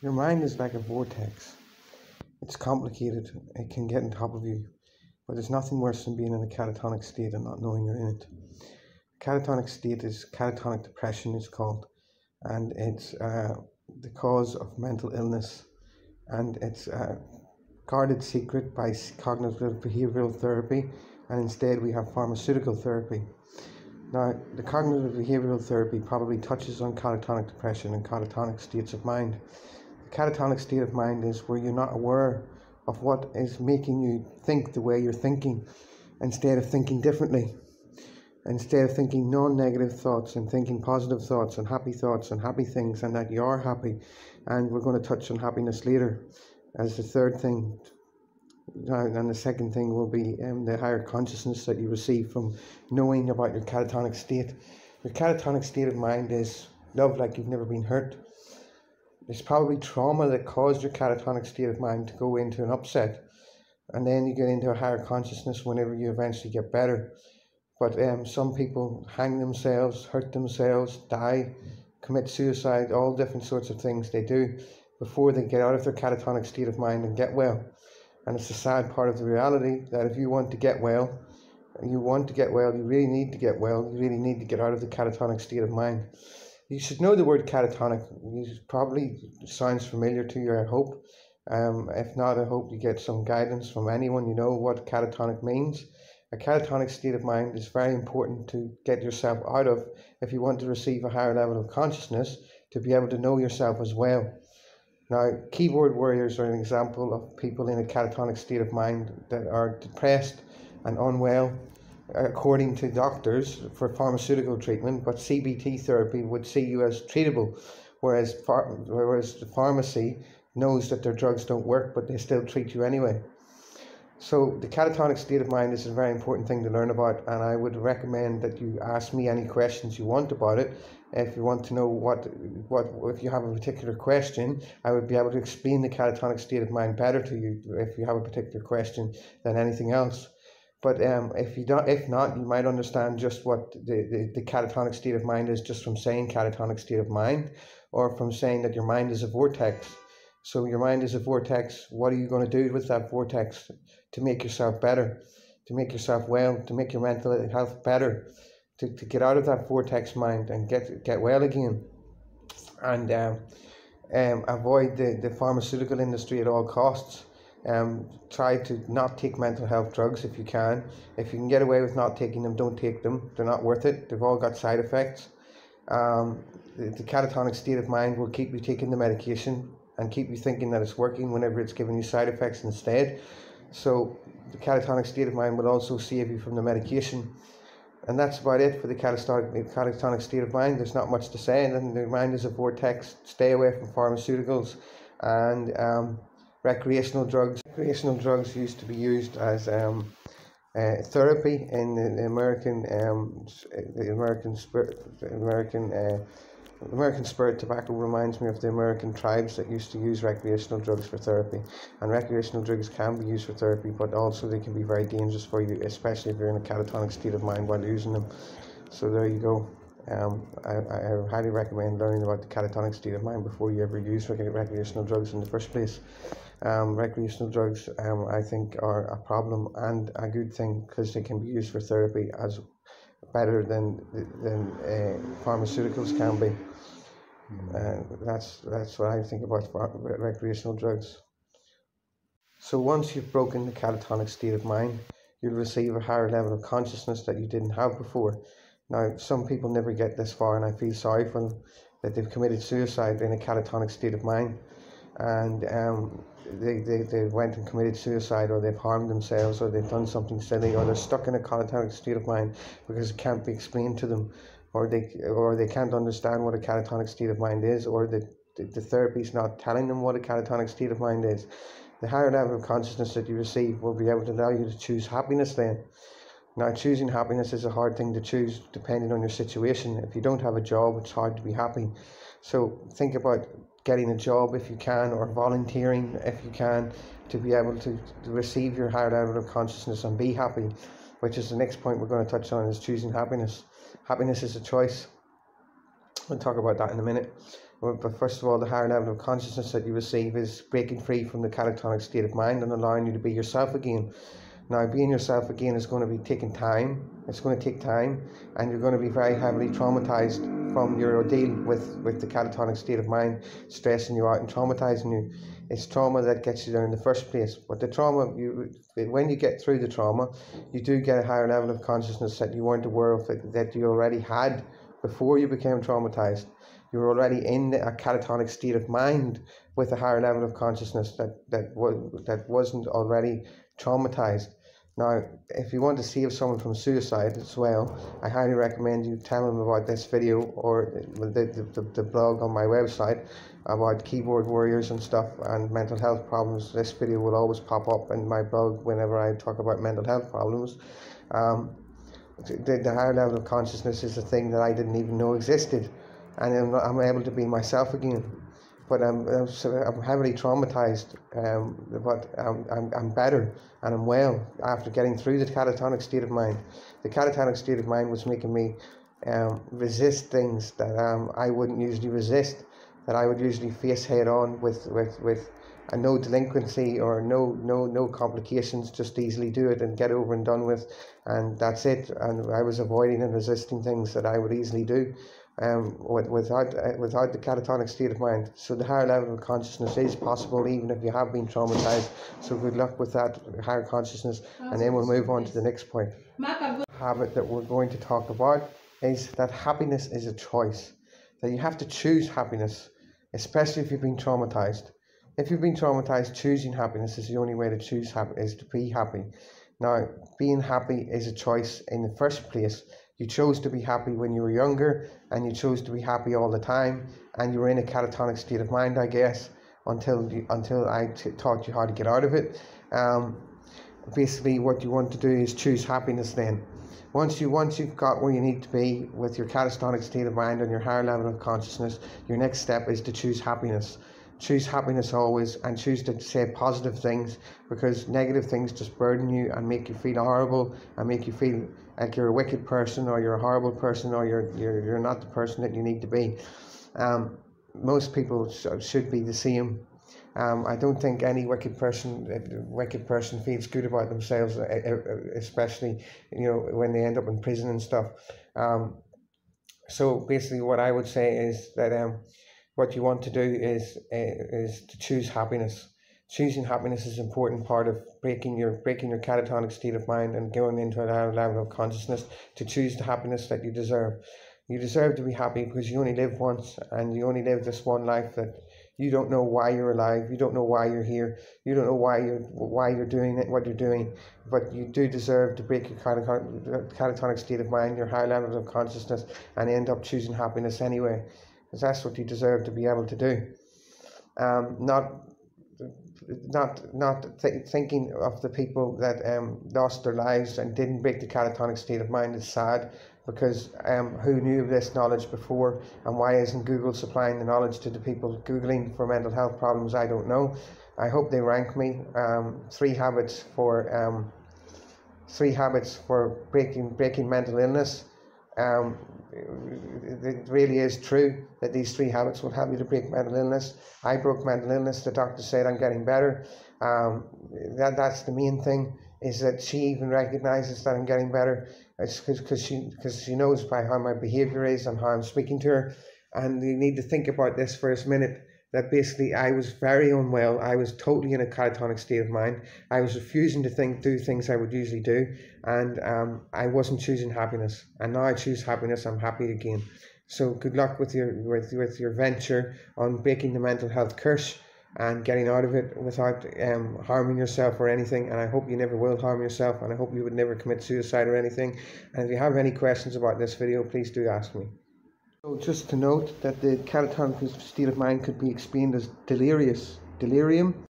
Your mind is like a vortex. It's complicated, it can get on top of you, but there's nothing worse than being in a catatonic state and not knowing you're in it. Catatonic state is catatonic depression, it's called, and it's the cause of mental illness, and it's guarded secret by cognitive behavioral therapy, and instead we have pharmaceutical therapy. Now, the cognitive behavioral therapy probably touches on catatonic depression and catatonic states of mind. The catatonic state of mind is where you're not aware of what is making you think the way you're thinking, instead of thinking differently. Instead of thinking non-negative thoughts and thinking positive thoughts and happy things, and that you are happy. And we're going to touch on happiness later as the third thing. And the second thing will be the higher consciousness that you receive from knowing about your catatonic state. Your catatonic state of mind is love like you've never been hurt. It's probably trauma that caused your catatonic state of mind to go into an upset, and then you get into a higher consciousness whenever you eventually get better. But some people hang themselves, hurt themselves, die, commit suicide, all different sorts of things they do before they get out of their catatonic state of mind and get well. And it's a sad part of the reality that if you want to get well, you really need to get well, you really need to get out of the catatonic state of mind. You should know the word catatonic. It probably sounds familiar to you, I hope. If not, I hope you get some guidance from anyone you know what catatonic means. A catatonic state of mind is very important to get yourself out of if you want to receive a higher level of consciousness, to be able to know yourself as well. Now, keyboard warriors are an example of people in a catatonic state of mind that are depressed and unwell, according to doctors, for pharmaceutical treatment, but CBT therapy would see you as treatable, whereas the pharmacy knows that their drugs don't work, but they still treat you anyway. So the catatonic state of mind is a very important thing to learn about, and I would recommend that you ask me any questions you want about it. If you want to know if you have a particular question, I would be able to explain the catatonic state of mind better to you if you have a particular question than anything else. But if not, you might understand just what the catatonic state of mind is just from saying catatonic state of mind, or from saying that your mind is a vortex. So your mind is a vortex. What are you going to do with that vortex to make yourself better, to make yourself well, to make your mental health better, to get out of that vortex mind and get well again, and avoid the pharmaceutical industry at all costs. Try to not take mental health drugs if you can. If you can get away with not taking them, don't take them. They're not worth it. They've all got side effects. The catatonic state of mind will keep you taking the medication and keep you thinking that it's working whenever it's giving you side effects instead. So the catatonic state of mind will also save you from the medication. And that's about it for the catatonic state of mind. There's not much to say. And the mind is a vortex. Stay away from pharmaceuticals and recreational drugs. Recreational drugs used to be used as therapy in the American spirit tobacco reminds me of the American tribes that used to use recreational drugs for therapy. And recreational drugs can be used for therapy, but also they can be very dangerous for you, especially if you're in a catatonic state of mind while using them. So there you go. I highly recommend learning about the catatonic state of mind before you ever use recreational drugs in the first place. Recreational drugs, I think, are a problem and a good thing, because they can be used for therapy as better than pharmaceuticals can be. That's what I think about recreational drugs. So once you've broken the catatonic state of mind, you'll receive a higher level of consciousness that you didn't have before. Now, some people never get this far, and I feel sorry for them, that they've committed suicide in a catatonic state of mind, and they went and committed suicide, or they've harmed themselves, or they've done something silly, or they're stuck in a catatonic state of mind because it can't be explained to them, or they can't understand what a catatonic state of mind is, or the therapy's not telling them what a catatonic state of mind is. The higher level of consciousness that you receive will be able to allow you to choose happiness then. Now, choosing happiness is a hard thing to choose depending on your situation. If you don't have a job, it's hard to be happy. So think about getting a job if you can, or volunteering if you can, to be able to receive your higher level of consciousness and be happy, which is the next point we're going to touch on, is choosing happiness. Happiness is a choice. We'll talk about that in a minute. But first of all, the higher level of consciousness that you receive is breaking free from the catatonic state of mind and allowing you to be yourself again. Now, being yourself again is going to be taking time. It's going to take time, and you're going to be very heavily traumatized from your ordeal with the catatonic state of mind, stressing you out and traumatizing you. It's trauma that gets you there in the first place. But the trauma, when you get through the trauma, you do get a higher level of consciousness that you weren't aware of, that you already had before you became traumatized. You were already in a catatonic state of mind with a higher level of consciousness that wasn't already traumatized. Now, if you want to save someone from suicide as well, I highly recommend you tell them about this video or the blog on my website about keyboard warriors and stuff and mental health problems. This video will always pop up in my blog whenever I talk about mental health problems. The higher level of consciousness is a thing that I didn't even know existed, and I'm able to be myself again. But I'm heavily traumatized, but I'm better and I'm well after getting through the catatonic state of mind. The catatonic state of mind was making me resist things that I wouldn't usually resist, that I would usually face head on with no delinquency or no complications, just easily do it and get over and done with, and that's it. And I was avoiding and resisting things that I would easily do without the catatonic state of mind. So the higher level of consciousness is possible even if you have been traumatized. So good luck with that higher consciousness, and then we'll move on to the next point. Habit that we're going to talk about is that happiness is a choice, that you have to choose happiness, especially if you've been traumatized. If you've been traumatized, choosing happiness is the only way to choose is to be happy. Now, being happy is a choice in the first place. You chose to be happy when you were younger, and you chose to be happy all the time, and you were in a catatonic state of mind, I guess, until I taught you how to get out of it. Basically, what you want to do is choose happiness then. Once you've got where you need to be with your catatonic state of mind and your higher level of consciousness, your next step is to choose happiness. Choose happiness always, and choose to say positive things, because negative things just burden you and make you feel horrible and make you feel like you're a wicked person or you're a horrible person or you're not the person that you need to be. Most people should be the same. I don't think any wicked person feels good about themselves, especially when they end up in prison and stuff. So basically, what I would say is that what you want to do is to choose happiness. Choosing happiness is an important part of breaking your catatonic state of mind and going into a higher level of consciousness, to choose the happiness that you deserve. You deserve to be happy because you only live once, and you only live this one life. That you don't know why you're alive, you don't know why you're here, you don't know why you're doing it, what you're doing, but you do deserve to break your catatonic state of mind, your high levels of consciousness, and end up choosing happiness anyway, because that's what you deserve to be able to do. Thinking of the people that lost their lives and didn't break the catatonic state of mind is sad, because who knew this knowledge before, and why isn't Google supplying the knowledge to the people Googling for mental health problems? I don't know. I hope they rank me. 3 habits for breaking mental illness. It really is true that these 3 habits will help you to break mental illness. I broke mental illness. The doctor said I'm getting better. That's the main thing, is that she even recognizes that I'm getting better. It's because she knows by how my behavior is and how I'm speaking to her. And you need to think about this for a minute, that basically I was very unwell. I was totally in a catatonic state of mind. I was refusing to do things I would usually do, and I wasn't choosing happiness. And now I choose happiness. I'm happy again. So good luck with your venture on breaking the mental health curse and getting out of it without harming yourself or anything. And I hope you never will harm yourself, and I hope you would never commit suicide or anything. And if you have any questions about this video, please do ask me. So just to note that the catatonic state of mind could be explained as delirium.